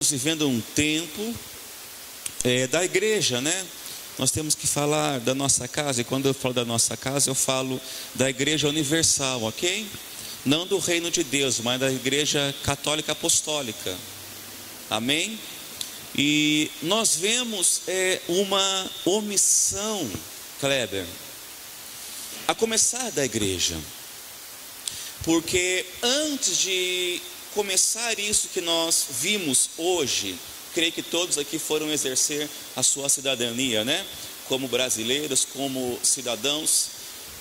estamos vivendo um tempo da igreja, né? Nós temos que falar da nossa casa, e quando eu falo da nossa casa, eu falo da igreja universal, ok? Não do reino de Deus, mas da igreja católica apostólica, amém? E nós vemos uma omissão, Kleber, a começar da igreja, porque antes de começar isso que nós vimos hoje, creio que todos aqui foram exercer a sua cidadania, né? Como brasileiros, como cidadãos,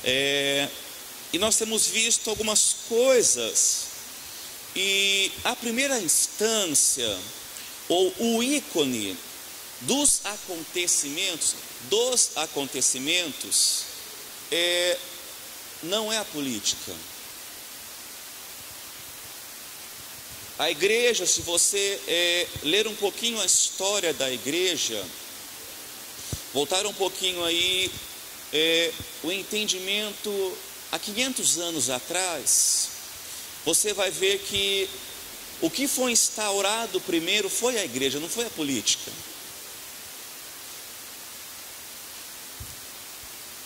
e nós temos visto algumas coisas, e a primeira instância, ou o ícone dos acontecimentos, não é a política. A igreja, se você ler um pouquinho a história da igreja, voltar um pouquinho aí, o entendimento há 500 anos atrás, você vai ver que o que foi instaurado primeiro foi a igreja, não foi a política.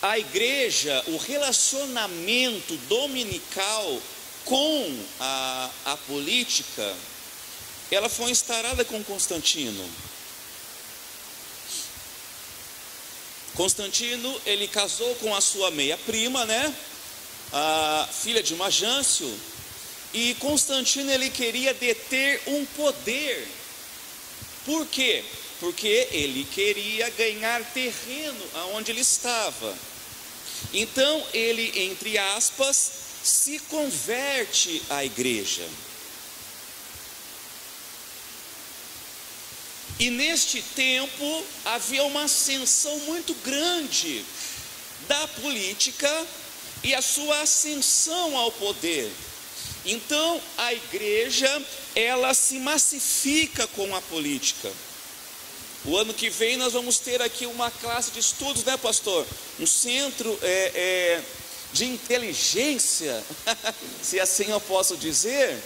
A igreja, o relacionamento dominical com a política, ela foi instaurada com Constantino. Constantino, ele casou com a sua meia-prima, né? A filha de Magâncio. E Constantino, ele queria deter um poder. Por quê? Porque ele queria ganhar terreno aonde ele estava. Então, ele, entre aspas, se converte à igreja. E neste tempo havia uma ascensão muito grande da política e a sua ascensão ao poder. Então a igreja, ela se massifica com a política. O ano que vem nós vamos ter aqui uma classe de estudos, né, pastor? Um centro de inteligência, se assim eu posso dizer,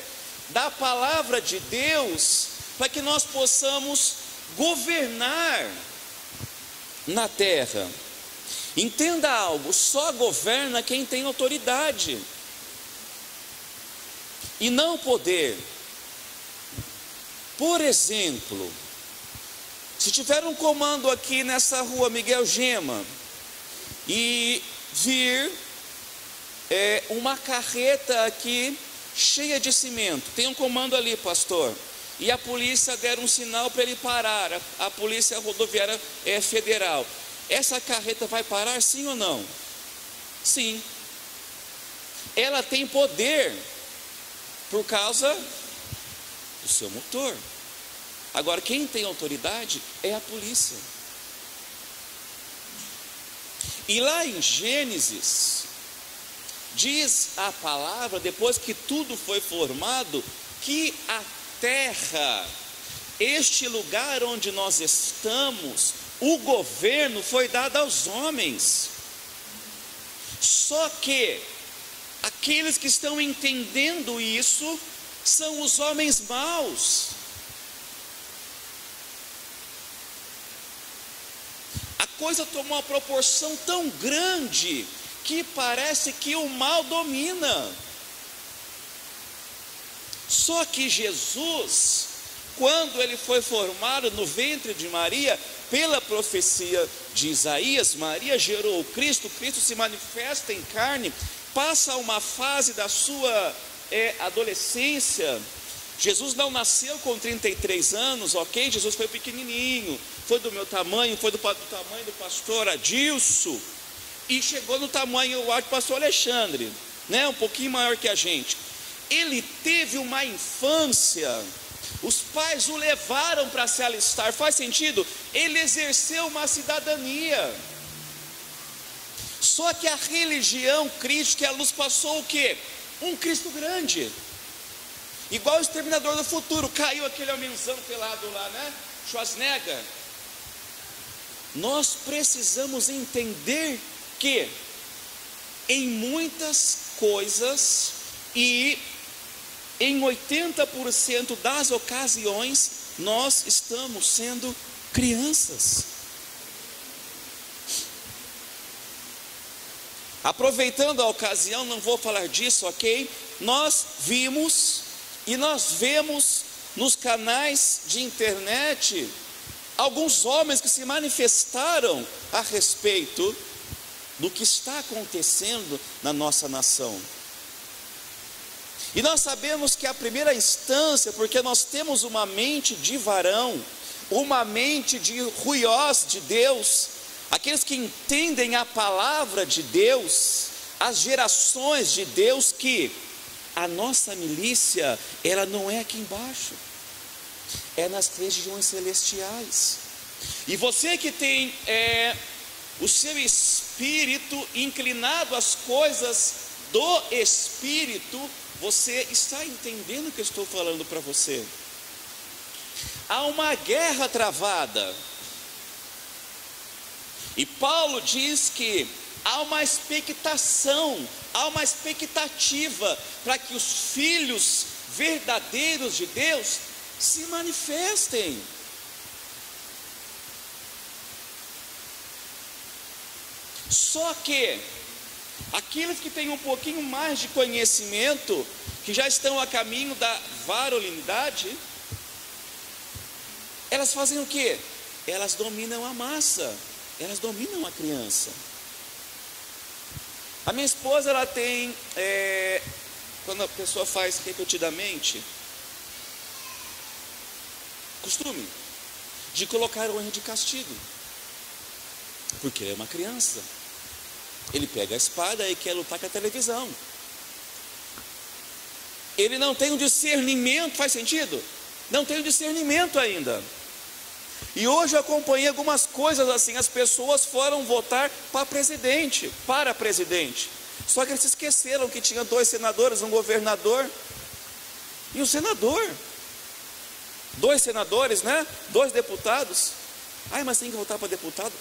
da palavra de Deus, para que nós possamos governar na terra. Entenda algo, só governa quem tem autoridade e não poder. Por exemplo, se tiver um comando aqui nessa rua Miguel Gema e vir uma carreta aqui cheia de cimento, tem um comando ali, pastor, e a polícia der um sinal para ele parar, a polícia rodoviária federal, essa carreta vai parar, sim ou não? Sim. Ela tem poder por causa do seu motor. Agora, quem tem autoridade é a polícia. E lá em Gênesis, diz a palavra, depois que tudo foi formado, que a terra, este lugar onde nós estamos, o governo foi dado aos homens. Só que aqueles que estão entendendo isso são os homens maus. A coisa tomou uma proporção tão grande que parece que o mal domina. Só que Jesus, quando ele foi formado no ventre de Maria, pela profecia de Isaías, Maria gerou o Cristo, Cristo se manifesta em carne, passa uma fase da sua adolescência. Jesus não nasceu com 33 anos, ok? Jesus foi pequenininho, foi do meu tamanho, foi do tamanho do pastor Adilson, e chegou no tamanho do pastor Alexandre, né? Um pouquinho maior que a gente. Ele teve uma infância, os pais o levaram para se alistar, faz sentido? Ele exerceu uma cidadania. Só que a religião crítica, ela nos passou o quê? Um Cristo grande, igual o Exterminador do Futuro, caiu aquele homenzão pelado lá, né? Schwarzenegger. Nós precisamos entender que em muitas coisas e em 80% das ocasiões, nós estamos sendo crianças. Aproveitando a ocasião, não vou falar disso, ok? Nós vimos e nós vemos nos canais de internet alguns homens que se manifestaram a respeito do que está acontecendo na nossa nação. E nós sabemos que a primeira instância, porque nós temos uma mente de varão, uma mente de ruiós de Deus, aqueles que entendem a palavra de Deus, as gerações de Deus, que a nossa milícia, ela não é aqui embaixo, é nas regiões celestiais. E você que tem o seu espírito inclinado às coisas do Espírito, você está entendendo o que eu estou falando para você? Há uma guerra travada. E Paulo diz que há uma expectação, há uma expectativa para que os filhos verdadeiros de Deus se manifestem. Só que aqueles que têm um pouquinho mais de conhecimento, que já estão a caminho da varonilidade, elas fazem o quê? Elas dominam a massa, elas dominam a criança. A minha esposa, ela tem, quando a pessoa faz repetidamente, costume de colocar o anjo de castigo, porque é uma criança. Ele pega a espada e quer lutar com a televisão. Ele não tem um discernimento, faz sentido? Não tem um discernimento ainda. E hoje eu acompanhei algumas coisas assim, as pessoas foram votar para presidente. Só que eles se esqueceram que tinha 2 senadores, um governador e um senador. 2 senadores, né? 2 deputados. Ai, mas tem que votar para deputado?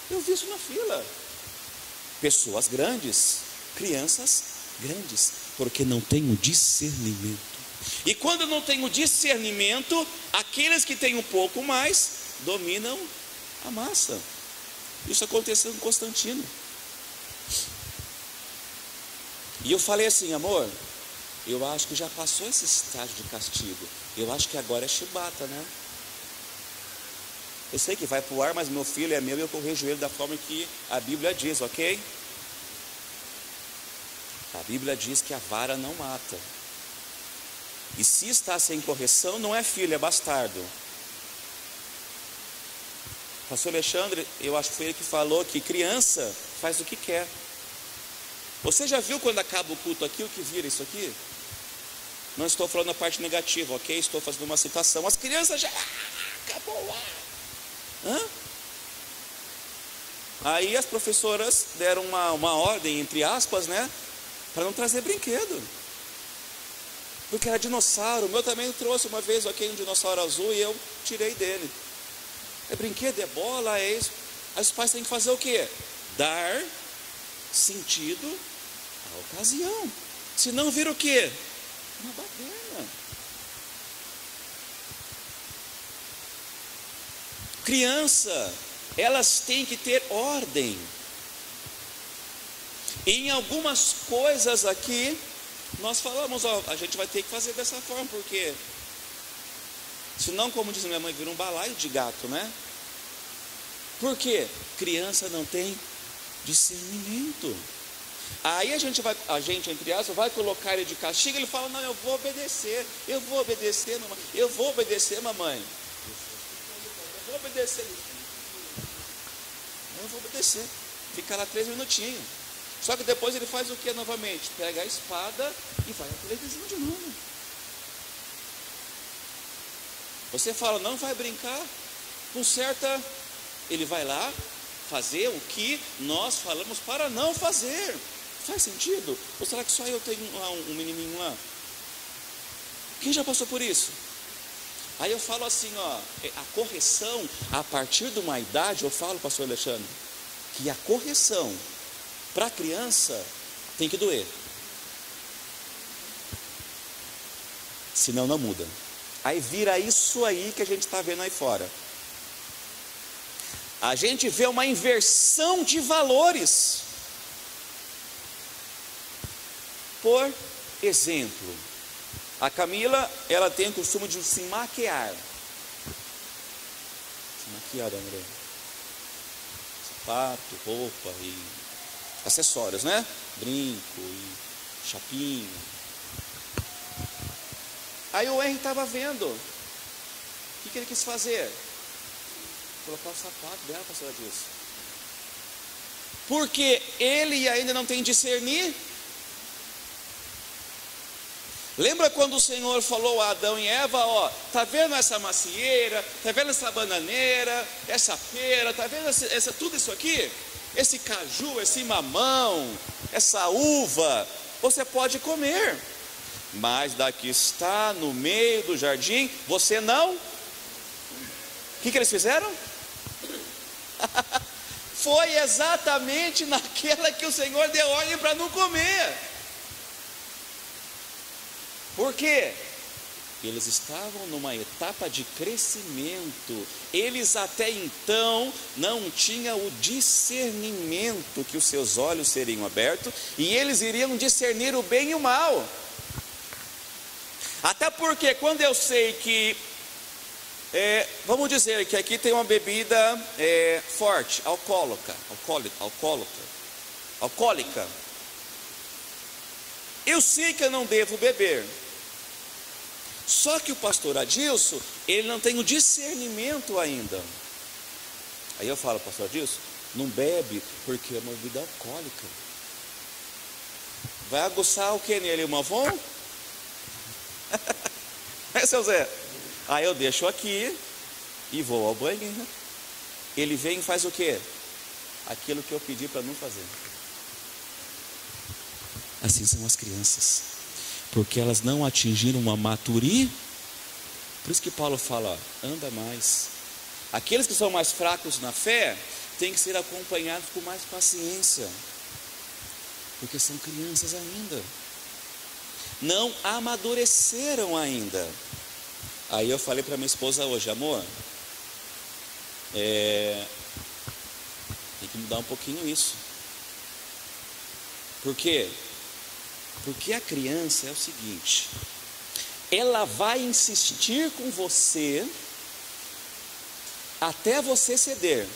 Eu vi isso na fila. Pessoas grandes, crianças grandes, porque não tem o discernimento. E quando não tem o discernimento, aqueles que têm um pouco mais, dominam a massa. Isso aconteceu com Constantino. E eu falei assim, amor, eu acho que já passou esse estágio de castigo. Eu acho que agora é chibata, né? Eu sei que vai para o ar, mas meu filho é meu e eu corrijo ele da forma que a Bíblia diz, ok? A Bíblia diz que a vara não mata. E se está sem correção, não é filho, é bastardo. Pastor Alexandre, eu acho que foi ele que falou que criança faz o que quer. Você já viu quando acaba o culto aqui, o que vira isso aqui? Não estou falando a parte negativa, ok? Estou fazendo uma citação. As crianças já... acabou lá. Aí as professoras deram uma ordem, entre aspas, né? Para não trazer brinquedo. Porque era dinossauro. O meu também trouxe uma vez, ok, um dinossauro azul e eu tirei dele. É brinquedo, é bola, é isso. Aí os pais têm que fazer o quê? Dar sentido à ocasião. Senão vira o quê? Uma baderna. Criança, elas têm que ter ordem. E em algumas coisas aqui, nós falamos, ó, a gente vai ter que fazer dessa forma, porque senão, como diz minha mãe, vira um balaio de gato, né? Por quê? Criança não tem discernimento. Aí a gente, entre aspas, vai colocar ele de castigo, ele fala, não, eu vou obedecer, mamãe, eu vou obedecer, mamãe. Eu vou obedecer. Fica lá 3 minutinhos. Só que depois ele faz o que novamente? Pega a espada e vai à televisão de novo. Você fala, não vai brincar? Conserta. Ele vai lá fazer o que nós falamos para não fazer. Faz sentido? Ou será que só eu tenho lá um menininho lá? Quem já passou por isso? Aí eu falo assim, ó, a correção, a partir de uma idade, eu falo, pastor Alexandre, que a correção para a criança tem que doer. Senão não muda. Aí vira isso aí que a gente está vendo aí fora. A gente vê uma inversão de valores. Por exemplo, a Camila, ela tem o costume de se maquiar. Se maquiar, André. Sapato, roupa e acessórios, né? Brinco e chapinha. Aí o Henry estava vendo. O que ele quis fazer? Colocar o sapato dela, pastora Dilson. Porque ele ainda não tem discernir. Lembra quando o Senhor falou a Adão e Eva, ó, tá vendo essa macieira, tá vendo essa bananeira, essa pera, tá vendo tudo isso aqui? Esse caju, esse mamão, essa uva, você pode comer, mas da que está no meio do jardim, você não. O que eles fizeram? Foi exatamente naquela que o Senhor deu ordem para não comer. Por quê? Eles estavam numa etapa de crescimento. Eles até então não tinham o discernimento que os seus olhos seriam abertos e eles iriam discernir o bem e o mal. Até porque quando eu sei que vamos dizer que aqui tem uma bebida forte, alcoólica. Eu sei que eu não devo beber. Só que o pastor Adilson, ele não tem o discernimento ainda. Aí eu falo, pastor Adilson, não bebe porque é uma bebida alcoólica. Vai aguçar o que nele? Uma Avon? Seu Zé? Aí eu deixo aqui e vou ao banheiro. Ele vem e faz o quê? Aquilo que eu pedi para não fazer. Assim são as crianças, porque elas não atingiram uma maturidade. Por isso que Paulo fala, ó, anda mais. Aqueles que são mais fracos na fé têm que ser acompanhados com mais paciência, porque são crianças ainda, não amadureceram ainda. Aí eu falei para minha esposa hoje, amor, tem que mudar um pouquinho isso. Por quê? Porque a criança é o seguinte, ela vai insistir com você até você ceder.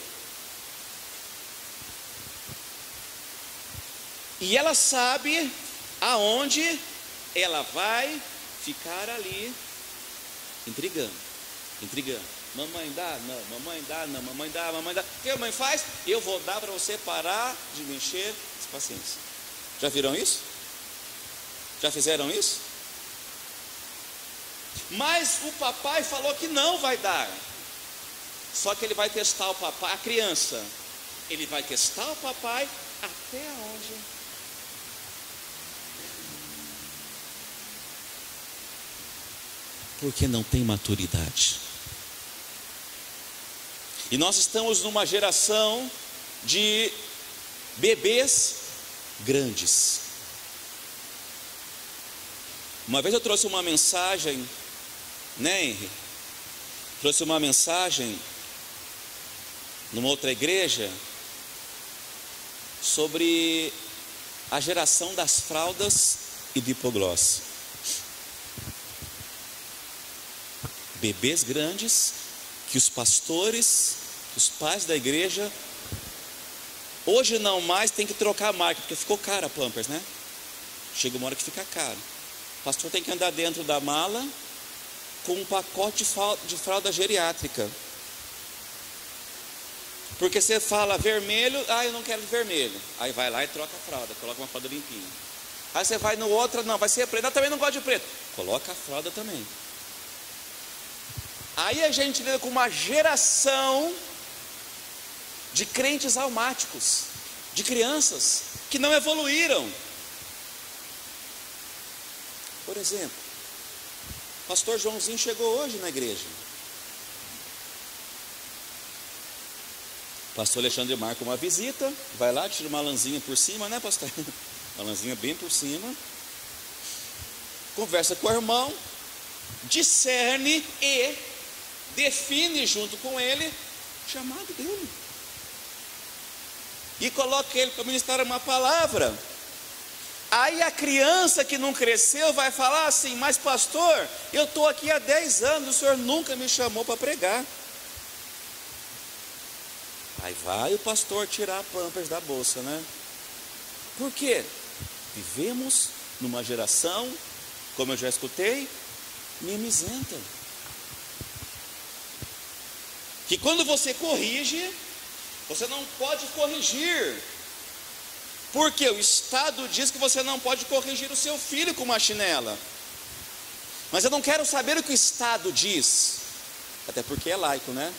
E ela sabe aonde ela vai ficar ali intrigando. Mamãe dá? Não. Mamãe dá? Não. Mamãe dá? Mamãe dá? O que a mãe faz? Eu vou dar para você parar de mexer. Paciência. Já viram isso? Já fizeram isso? Mas o papai falou que não vai dar. Só que ele vai testar o papai, a criança. Ele vai testar o papai até onde? Porque não tem maturidade. E nós estamos numa geração de bebês grandes. Uma vez eu trouxe uma mensagem, né, Henry? Trouxe uma mensagem numa outra igreja sobre a geração das fraldas e do hipoglós. Bebês grandes que os pastores, os pais da igreja, hoje não mais tem que trocar a marca, porque ficou cara a Pampers, né? Chega uma hora que fica caro. O pastor tem que andar dentro da mala com um pacote de fralda geriátrica. Porque você fala vermelho, eu não quero vermelho. Aí vai lá e troca a fralda, coloca uma fralda limpinha. Aí você vai no outro, não, vai ser preto. Eu também não gosto de preto. Coloca a fralda também. Aí a gente lida com uma geração de crentes almáticos, de crianças que não evoluíram. Por exemplo, o pastor Joãozinho chegou hoje na igreja. O pastor Alexandre marca uma visita, vai lá, tira uma lãzinha por cima, né, pastor? Uma lãzinha bem por cima. Conversa com o irmão. discerne e define junto com ele o chamado dele. E coloca ele para ministrar uma palavra. Aí a criança que não cresceu vai falar assim: mas pastor, eu estou aqui há 10 anos, o senhor nunca me chamou para pregar. Aí vai o pastor tirar a pampers da bolsa, né? Por quê? Vivemos numa geração, como eu já escutei, mimizenta. Que quando você corrige, você não pode corrigir. Porque o Estado diz que você não pode corrigir o seu filho com uma chinela. Mas eu não quero saber o que o Estado diz, até porque é laico, né?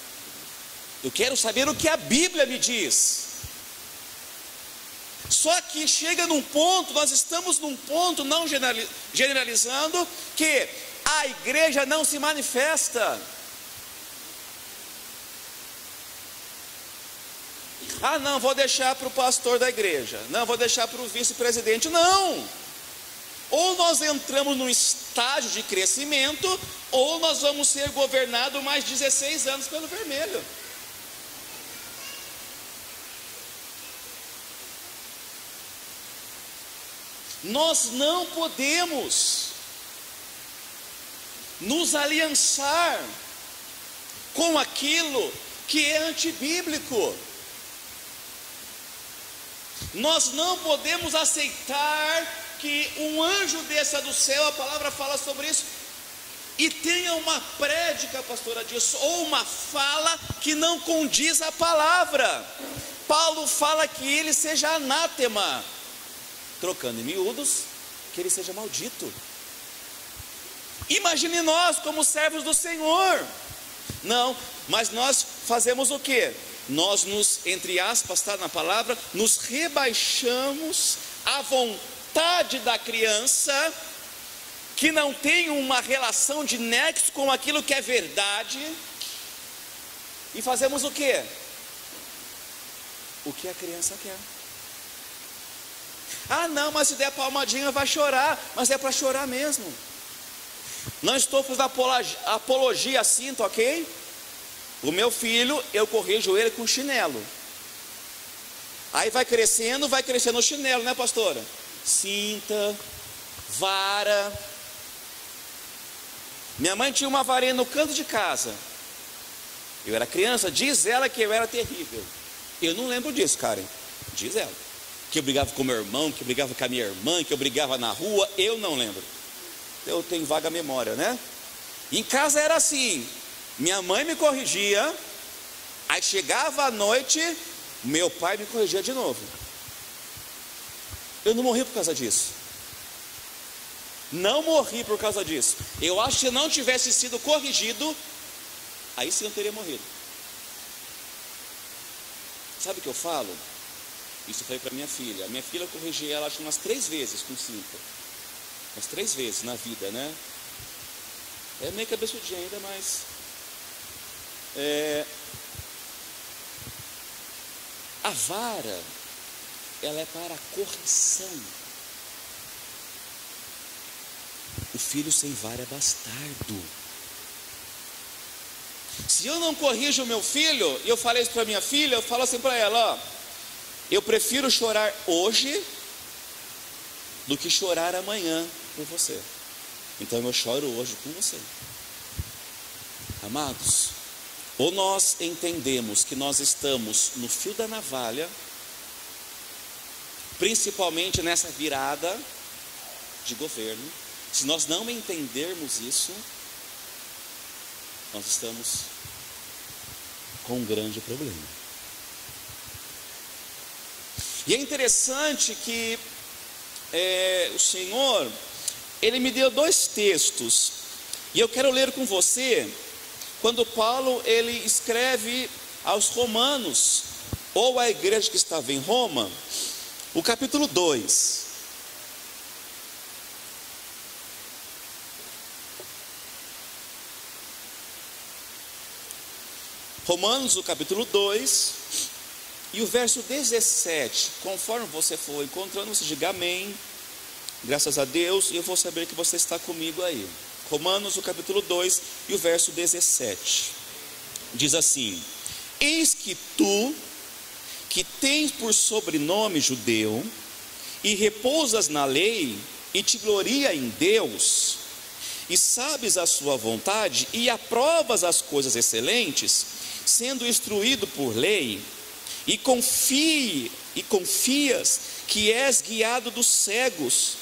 Eu quero saber o que a Bíblia me diz. Só que chega num ponto, nós estamos num ponto, não generalizando, que a igreja não se manifesta. Ah, não, vou deixar para o pastor da igreja. Não, vou deixar para o vice-presidente. Não! Ou nós entramos num estágio de crescimento, ou nós vamos ser governados mais 16 anos pelo vermelho. Nós não podemos nos aliançar com aquilo que é antibíblico. Nós não podemos aceitar que um anjo desça do céu, a palavra fala sobre isso, e tenha uma prédica, pastora, disso, ou uma fala que não condiz à palavra. Paulo fala que ele seja anátema, trocando em miúdos, que ele seja maldito. Imagine nós como servos do Senhor. Não, mas nós fazemos o quê? Nós nos, entre aspas, está na palavra, nos rebaixamos à vontade da criança, que não tem uma relação de nexo com aquilo que é verdade, e fazemos o quê? O que a criança quer. Ah, não, mas se der palmadinha vai chorar. Mas é para chorar mesmo. Não estou fazendo apologia a cinto, ok? O meu filho, eu corrijo ele com chinelo. Aí vai crescendo o chinelo, né, pastora? Cinta, vara. Minha mãe tinha uma varinha no canto de casa. Eu era criança, diz ela que eu era terrível. Eu não lembro disso, Karen. Diz ela. Que eu brigava com meu irmão, que eu brigava com a minha irmã, que eu brigava na rua, eu não lembro. Eu tenho vaga memória, né? Em casa era assim, minha mãe me corrigia, aí chegava à noite, meu pai me corrigia de novo. Eu não morri por causa disso. Não morri por causa disso. Eu acho que se não tivesse sido corrigido, aí sim eu teria morrido. Sabe o que eu falo? Isso foi para minha filha. A minha filha eu corrigi ela acho umas 3 vezes com cinta. Umas 3 vezes na vida, né? É meio cabeçudinha ainda, mas a vara, ela é para a correção. O filho sem vara é bastardo. Se eu não corrijo o meu filho, e eu falei isso para minha filha, eu falo assim para ela, ó, eu prefiro chorar hoje do que chorar amanhã por você. Então eu choro hoje com você. Amados, ou nós entendemos que nós estamos no fio da navalha, principalmente nessa virada de governo. Se nós não entendermos isso, nós estamos com um grande problema. E é interessante que o Senhor, Ele me deu 2 textos, e eu quero ler com você, quando Paulo, ele escreve aos Romanos, ou à igreja que estava em Roma, o capítulo 2. Romanos, o capítulo 2, e o verso 17, conforme você for encontrando, você diga amém, graças a Deus, e eu vou saber que você está comigo aí. Romanos, o capítulo 2 e o verso 17. Diz assim: eis que tu, que tens por sobrenome judeu, e repousas na lei, e te gloria em Deus, e sabes a sua vontade, e aprovas as coisas excelentes, sendo instruído por lei, e confias que és guiado dos cegos,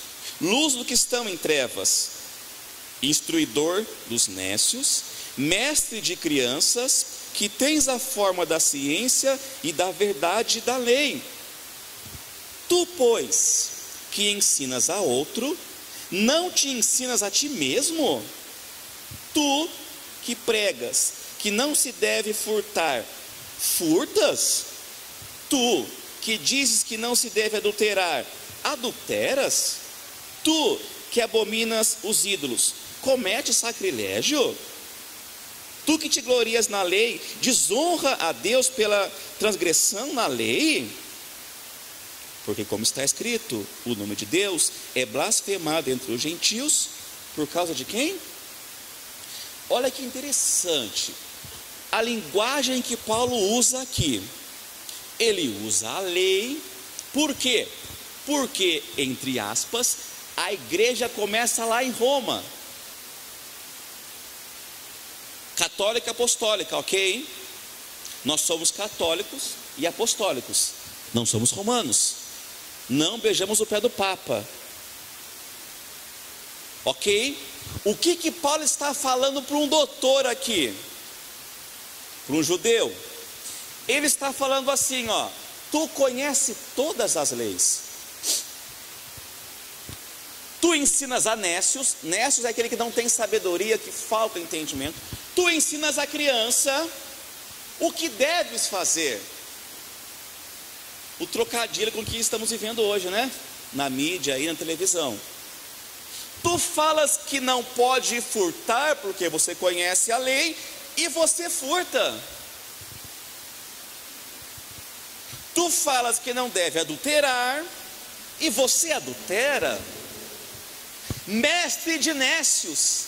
luz do que estão em trevas, instruidor dos nécios, mestre de crianças, que tens a forma da ciência e da verdade da lei. Tu, pois, que ensinas a outro, não te ensinas a ti mesmo? Tu, que pregas que não se deve furtar, furtas? Tu, que dizes que não se deve adulterar, adulteras? Tu, que abominas os ídolos, cometes sacrilégio? Tu que te glorias na lei, desonra a Deus pela transgressão na lei? Porque como está escrito, o nome de Deus é blasfemado entre os gentios, por causa de quem? Olha que interessante, a linguagem que Paulo usa aqui. Ele usa a lei, por quê? Porque, entre aspas, a igreja começa lá em Roma, católica apostólica, ok? Nós somos católicos e apostólicos, não somos romanos, não beijamos o pé do Papa, ok? O que Paulo está falando para um doutor aqui, para um judeu? Ele está falando assim, ó: tu conhece todas as leis, tu ensinas a nécios, nécios é aquele que não tem sabedoria, que falta entendimento. Tu ensinas a criança o que deves fazer. O trocadilho com que estamos vivendo hoje, né? Na mídia e na televisão. Tu falas que não pode furtar, porque você conhece a lei, e você furta. Tu falas que não deve adulterar, e você adultera. Mestre de nécios,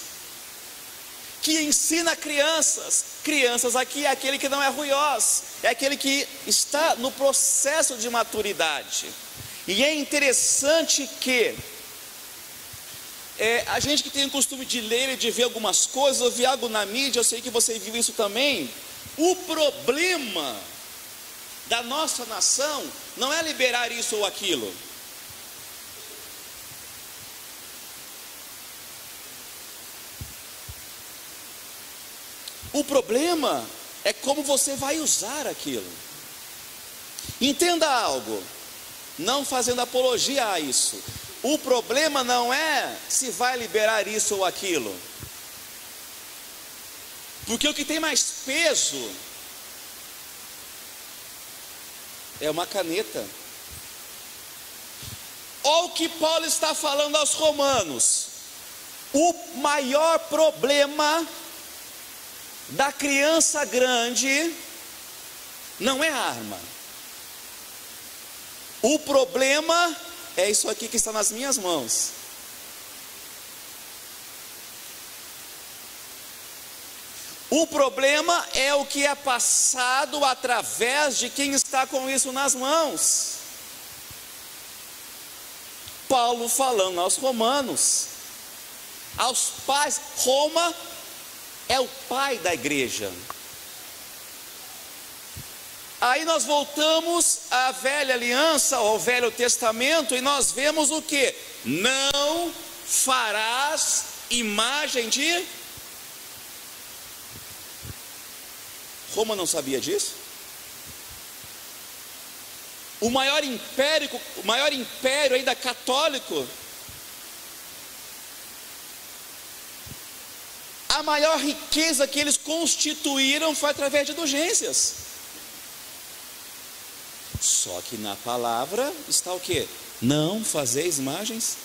que ensina crianças. Crianças aqui é aquele que não é ruiós, é aquele que está no processo de maturidade. E é interessante que a gente que tem o costume de ler e de ver algumas coisas, ouvir algo na mídia, eu sei que você viu isso também. O problema da nossa nação não é liberar isso ou aquilo. O problema é como você vai usar aquilo. Entenda algo, não fazendo apologia a isso. O problema não é se vai liberar isso ou aquilo, porque o que tem mais peso é uma caneta. Olha o que Paulo está falando aos romanos: o maior problema da criança grande não é a arma. O problema é isso aqui que está nas minhas mãos. O problema é o que é passado através de quem está com isso nas mãos. Paulo falando aos romanos, aos pais. Roma é o pai da igreja. Aí nós voltamos à velha aliança, ao Velho Testamento, e nós vemos o que? Não farás imagem de... Roma não sabia disso? O maior império ainda católico, a maior riqueza que eles constituíram foi através de indulgências. Só que na palavra está o que? Não fazeis imagens.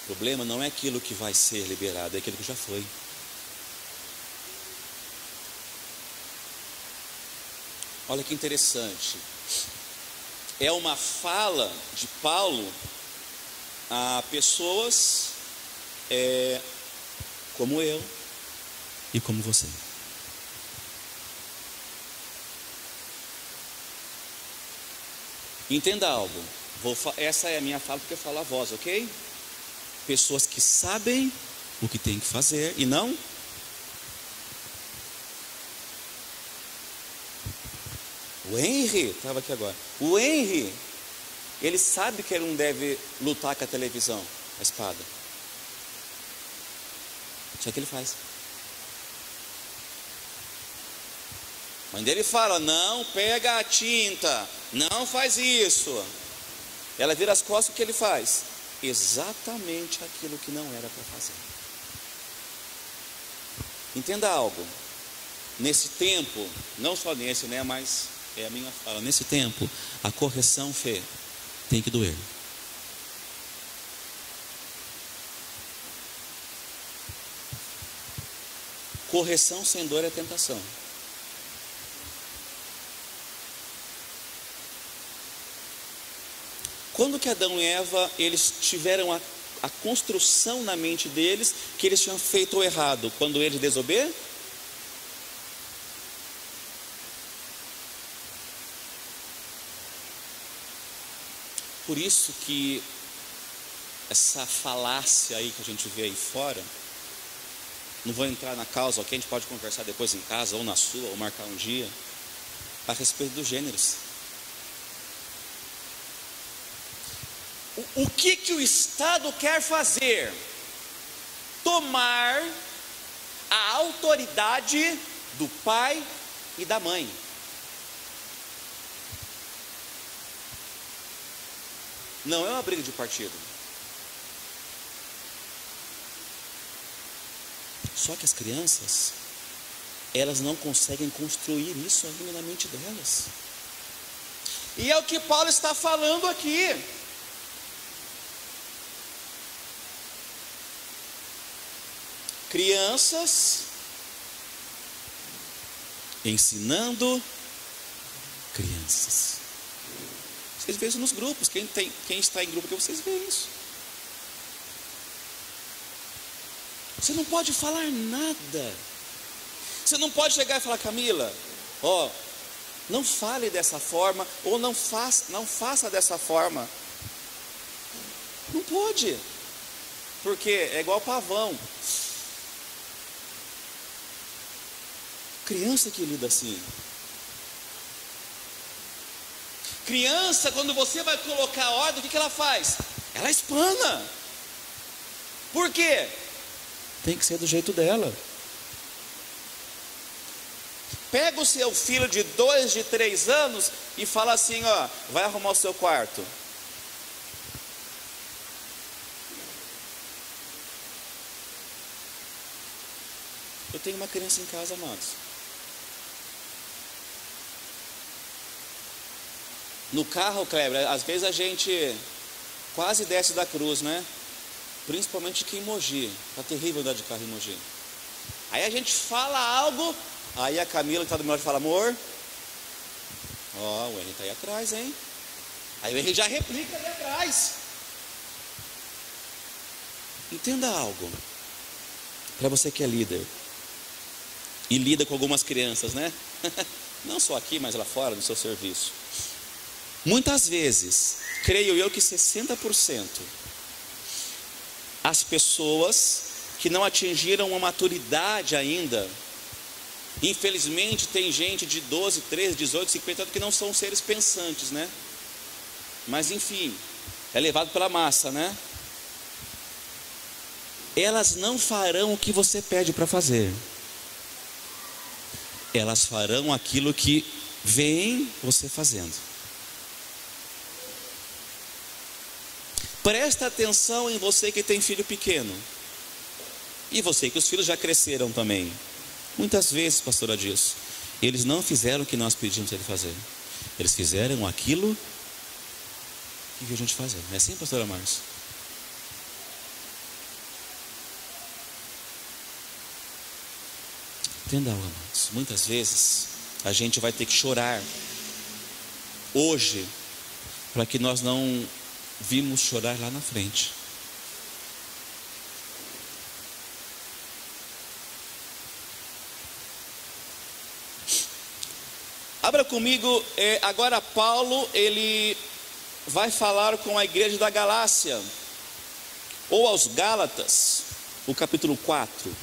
O problema não é aquilo que vai ser liberado, é aquilo que já foi. Olha que interessante. é uma fala de Paulo a pessoas como eu e como você. Entenda algo. Essa é a minha fala porque eu falo a voz, ok? Pessoas que sabem o que tem que fazer e não. O Henry estava aqui agora. O Henry, ele sabe que ele não deve lutar com a televisão, a espada. Só que ele faz. A mãe dele fala: não pega a tinta, não faz isso. Ela vira as costas, o que ele faz? Exatamente aquilo que não era para fazer. Entenda algo. Nesse tempo, não só nesse, né, mas é a minha fala. Nesse tempo, a correção, Fê, tem que doer. Correção sem dor é tentação. Quando que Adão e Eva, eles tiveram a construção na mente deles que eles tinham feito o errado? Quando eles desobedeceram? Por isso que essa falácia aí que a gente vê aí fora, não vou entrar na causa, ok? A gente pode conversar depois em casa, ou na sua, ou marcar um dia, a respeito dos gêneros. O que o Estado quer fazer? Tomar a autoridade do pai e da mãe. Não é uma briga de partido. Só que as crianças, elas não conseguem construir isso ainda na mente delas. E é o que Paulo está falando aqui. Crianças ensinando crianças. Vocês veem isso nos grupos. Quem está em grupo aqui, vocês veem isso. Você não pode falar nada. Você não pode chegar e falar: Camila, não fale dessa forma, ou não faça dessa forma. Não pode. Porque é igual pavão. Criança que lida assim. Criança, quando você vai colocar ordem, o que ela faz? Ela espana. Por quê? Tem que ser do jeito dela. Pega o seu filho de 2, de 3 anos e fala assim: vai arrumar o seu quarto. Eu tenho uma criança em casa, amados. No carro, Kleber, às vezes a gente quase desce da cruz, né? Principalmente aqui em Mogi. Tá terrível andar de carro em Mogi. Aí a gente fala algo, aí a Camila que está do meu lado fala: amor, o Henrique está aí atrás, hein? Aí o Henrique já replica ali atrás. Entenda algo. Para você que é líder e lida com algumas crianças, né? Não só aqui, mas lá fora, no seu serviço. Muitas vezes, creio eu que 60% as pessoas que não atingiram uma maturidade ainda, infelizmente tem gente de 12, 13, 18, 50 anos que não são seres pensantes, né? Mas enfim, é levado pela massa, né? Elas não farão o que você pede para fazer. Elas farão aquilo que vem você fazendo. Presta atenção em você que tem filho pequeno. E você que os filhos já cresceram também. Muitas vezes, pastora diz, eles não fizeram o que nós pedimos eles fazer. Eles fizeram aquilo que viu a gente fazer. Não é assim, pastora Márcia? Entenda algo, amados. Muitas vezes a gente vai ter que chorar hoje para que nós não vimos chorar lá na frente. Abra comigo, agora Paulo, ele vai falar com a igreja da Galácia, ou aos Gálatas, o capítulo 4.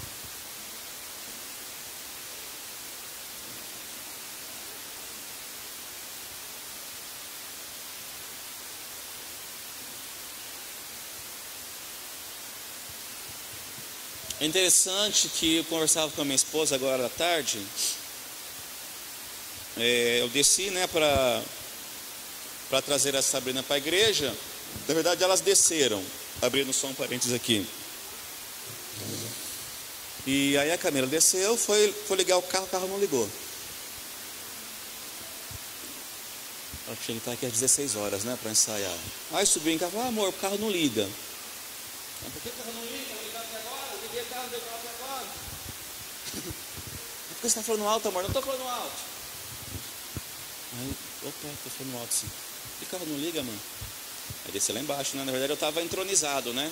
É interessante que eu conversava com a minha esposa agora à tarde. Eu desci, né, para trazer a Sabrina para a igreja. Na verdade, elas desceram, abrindo só um parênteses aqui. E aí a Camila desceu, foi ligar o carro não ligou. Ela tinha que estar aqui às 16 horas, né, para ensaiar. Aí subi em casa e falei, amor, o carro não liga. Por que o carro não liga? Eu liguei até agora, eu liguei o carro, não até agora. Por que você está falando alto, amor? Não estou falando alto. Aí, opa, estou falando alto sim. Por que o carro não liga, mano? Aí desci lá embaixo, né? Na verdade eu estava entronizado, né?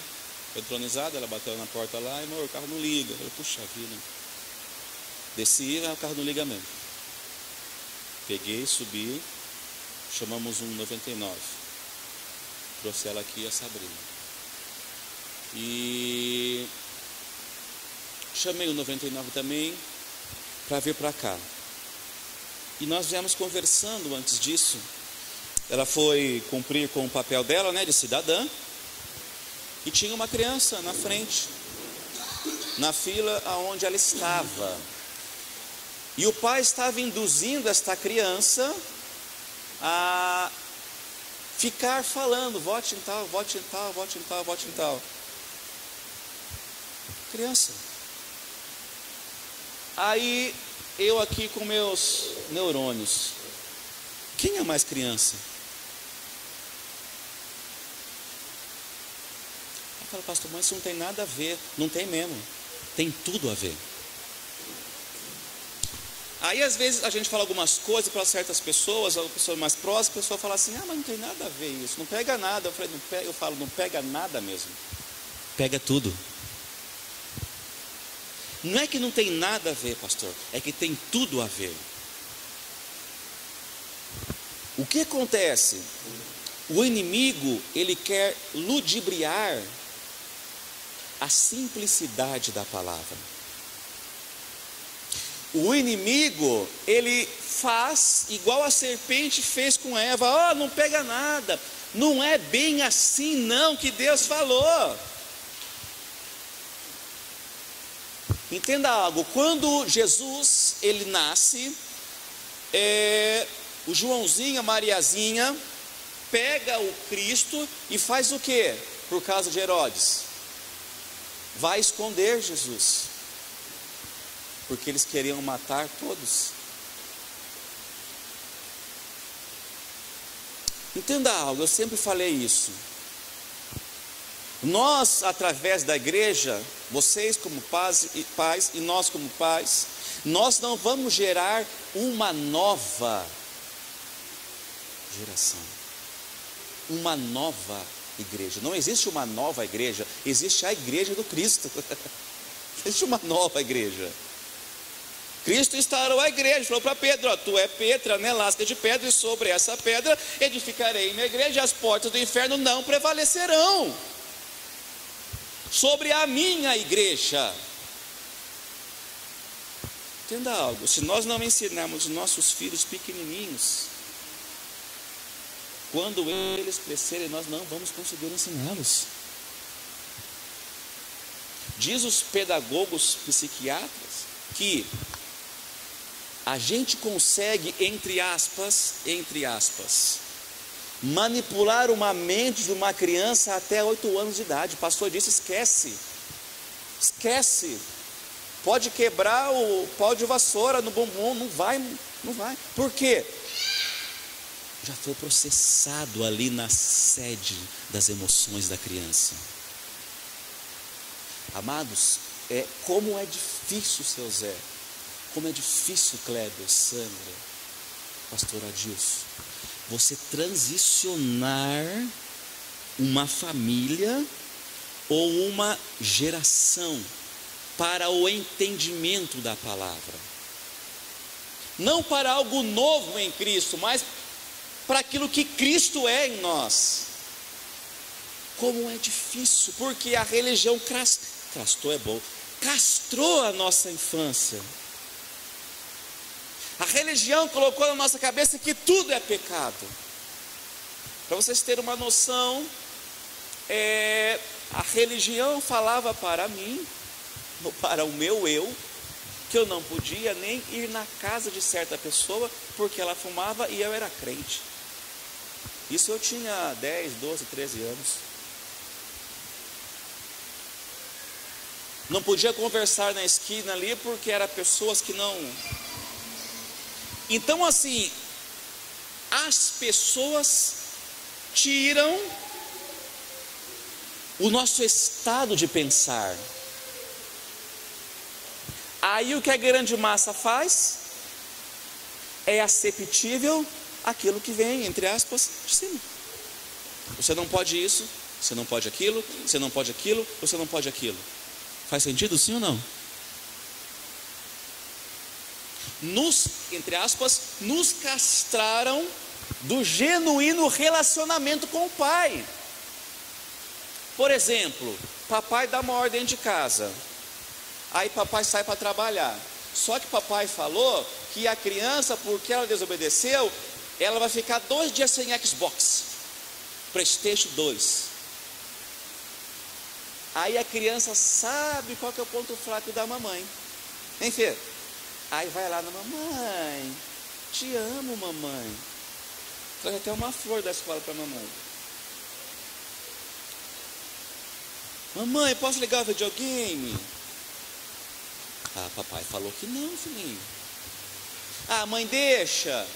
Foi entronizado, ela bateu na porta lá, e amor, o carro não liga. Eu falei, puxa vida. Desci, o carro não liga mesmo. Peguei, subi, chamamos um 99. Trouxe ela aqui, a Sabrina. E chamei o 99 também para vir para cá. E nós viemos conversando antes disso. Ela foi cumprir com o papel dela, né, de cidadã. E tinha uma criança na frente, na fila aonde ela estava. E o pai estava induzindo esta criança a ficar falando, vote em tal, vote em tal, vote em tal, vote em tal. Criança. Aí eu aqui com meus neurônios. Quem é mais criança? Eu falo, pastor, mas isso não tem nada a ver. Não tem mesmo. Tem tudo a ver. Aí às vezes a gente fala algumas coisas para certas pessoas, a pessoa mais próxima, a pessoa fala assim, mas não tem nada a ver isso, não pega nada. Eu falo, não pega nada mesmo. Pega tudo. Não é que não tem nada a ver, pastor, é que tem tudo a ver. O que acontece? O inimigo, ele quer ludibriar a simplicidade da palavra. O inimigo, ele faz igual a serpente fez com Eva, não pega nada, não é bem assim não que Deus falou. Entenda algo, quando Jesus, ele nasce, o Joãozinho, a Mariazinha, pega o Cristo e faz o quê? Por causa de Herodes, vai esconder Jesus, porque eles queriam matar todos. Entenda algo, eu sempre falei isso. Nós, através da igreja, vocês como pais e nós como pais, nós não vamos gerar uma nova geração, uma nova igreja. Não existe uma nova igreja, existe a igreja do Cristo. Existe uma nova igreja. Cristo instaurou a igreja, falou para Pedro, tu é Petra, né, lasca de pedra, e sobre essa pedra edificarei minha igreja, e as portas do inferno não prevalecerão sobre a minha igreja. Entenda algo, se nós não ensinarmos os nossos filhos pequenininhos, quando eles crescerem, nós não vamos conseguir ensiná-los. Diz os pedagogos psiquiatras que a gente consegue, entre aspas, manipular uma mente de uma criança até 8 anos de idade. O pastor disse, esquece. Pode quebrar o pau de vassoura no bumbum, não vai. Por quê? Já foi processado ali na sede das emoções da criança. Amados, como é difícil, seu Zé, como é difícil, Kleber, Sandra, pastor Adilson, você transicionar uma família ou uma geração para o entendimento da palavra. Não para algo novo em Cristo, mas para aquilo que Cristo é em nós. Como é difícil, porque a religião castrou a nossa infância. A religião colocou na nossa cabeça que tudo é pecado. Para vocês terem uma noção, a religião falava para mim, ou para o meu eu, que eu não podia nem ir na casa de certa pessoa, porque ela fumava e eu era crente. Isso eu tinha 10, 12, 13 anos. Não podia conversar na esquina ali, porque eram pessoas que não... Então assim, as pessoas tiram o nosso estado de pensar. Aí o que a grande massa faz é aceptível aquilo que vem, entre aspas, de cima. Você não pode isso, você não pode aquilo, você não pode aquilo, você não pode aquilo. Faz sentido sim ou não? Entre aspas, nos castraram do genuíno relacionamento com o pai. Por exemplo, papai dá uma ordem de casa, aí papai sai para trabalhar. Só que papai falou que a criança, porque ela desobedeceu, ela vai ficar 2 dias sem Xbox, PlayStation 2. Aí a criança sabe qual que é o ponto fraco da mamãe, hein, Fê? Aí vai lá na mamãe, te amo, mamãe. Traz até uma flor da escola para mamãe. Mamãe, posso ligar o videogame? Ah, papai falou que não, filhinho. Ah, mãe, deixa.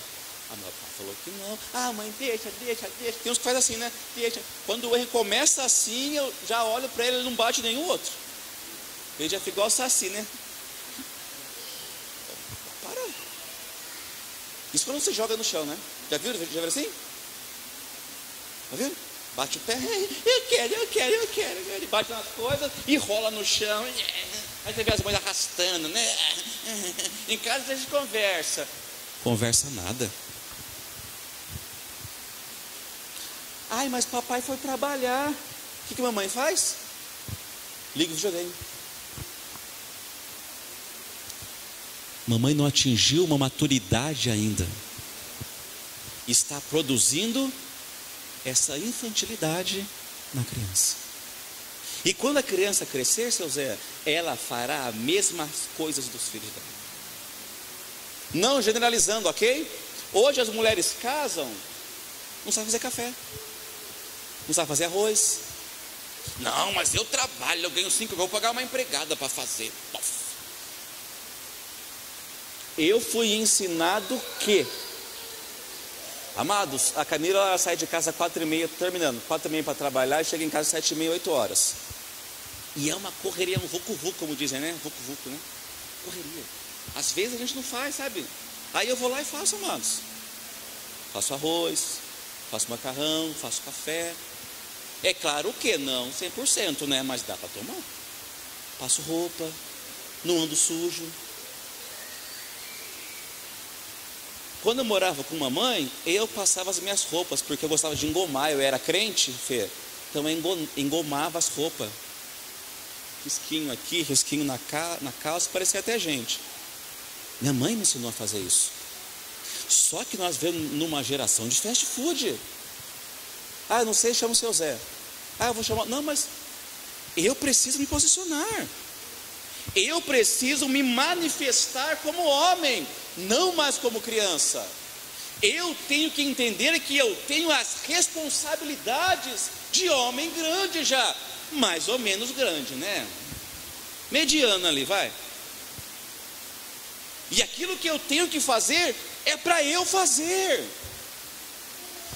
Ah, meu pai falou que não. Ah, mãe, deixa. Tem uns que fazem assim, né? Deixa. Quando o erro começa assim, eu já olho para ele não bate nenhum outro. Ele já fica igual o Saci, né? Para. Isso quando você joga no chão, né? Já viram assim? Tá vendo? Bate o pé, eu quero. Ele bate nas coisas e rola no chão. Aí você vê as mães arrastando, né? Em casa a gente conversa. Conversa nada. Ai, mas papai foi trabalhar. O que mamãe faz? Liga o videogame. Mamãe não atingiu uma maturidade ainda. Está produzindo essa infantilidade na criança. E quando a criança crescer, seu Zé, ela fará as mesmas coisas dos filhos dela. Não generalizando, ok? Hoje as mulheres casam, não sabem fazer café, não sabem fazer arroz. Não, mas eu trabalho, eu ganho 5, eu vou pagar uma empregada para fazer. Eu fui ensinado que, amados, a Camila sai de casa às 4h30, terminando, 4h30 para trabalhar, e chega em casa às 7h30, 8 horas. E é uma correria, um vucu-vucu, como dizem, né? Vucu-vucu, né? Correria. Às vezes a gente não faz, sabe? Aí eu vou lá e faço, amados. Faço arroz, faço macarrão, faço café. É claro que não 100%, né? Mas dá para tomar. Passo roupa, não ando sujo. Quando eu morava com mamãe, eu passava as minhas roupas, porque eu gostava de engomar, eu era crente, Fê. Então eu engomava as roupas. Risquinho aqui, risquinho na calça, parecia até gente. Minha mãe me ensinou a fazer isso. Só que nós vemos numa geração de fast food. Ah, não sei, chama o seu Zé. Ah, eu vou chamar. Não, mas eu preciso me posicionar. Eu preciso me manifestar como homem, não mais como criança. Eu tenho que entender que eu tenho as responsabilidades de homem grande já. Mais ou menos grande, né? Mediano ali, vai. E aquilo que eu tenho que fazer é para eu fazer.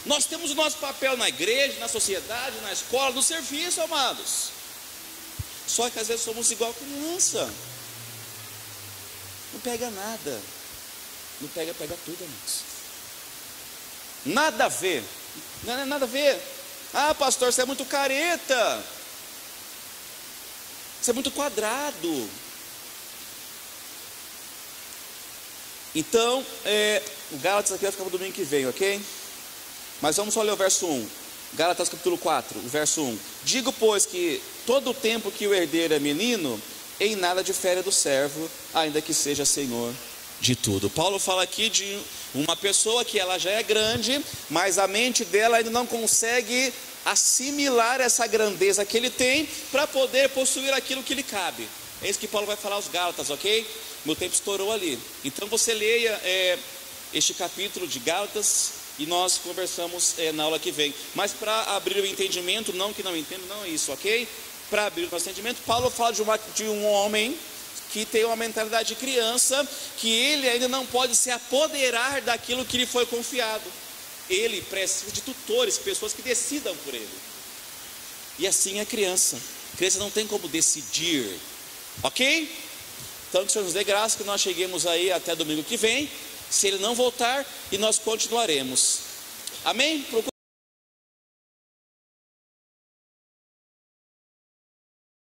Nós temos o nosso papel na igreja, na sociedade, na escola, no serviço, amados. Só que às vezes somos igual criança. Não pega nada. Não pega tudo, amados. Nada a ver. Não é nada a ver. Ah, pastor, você é muito careta. Você é muito quadrado. Então, o Gálatas aqui vai ficar para o domingo que vem, ok? Mas vamos só ler o verso 1. Gálatas capítulo 4, o verso 1. Digo, pois, que todo o tempo que o herdeiro é menino, em nada difere do servo, ainda que seja senhor de tudo. Paulo fala aqui de uma pessoa que ela já é grande, mas a mente dela ainda não consegue assimilar essa grandeza que ele tem para poder possuir aquilo que lhe cabe. É isso que Paulo vai falar aos Gálatas, ok? Meu tempo estourou ali. Então você leia este capítulo de Gálatas e nós conversamos na aula que vem. Mas para abrir o entendimento, não que não entendo, não é isso, ok? Para abrir o nosso entendimento, Paulo fala de um homem que tem uma mentalidade de criança, que ele ainda não pode se apoderar daquilo que lhe foi confiado. Ele precisa de tutores, pessoas que decidam por ele. E assim é a criança. A criança não tem como decidir, ok? Então que o Senhor nos dê graça, que nós cheguemos aí até domingo que vem, se Ele não voltar, e nós continuaremos. Amém?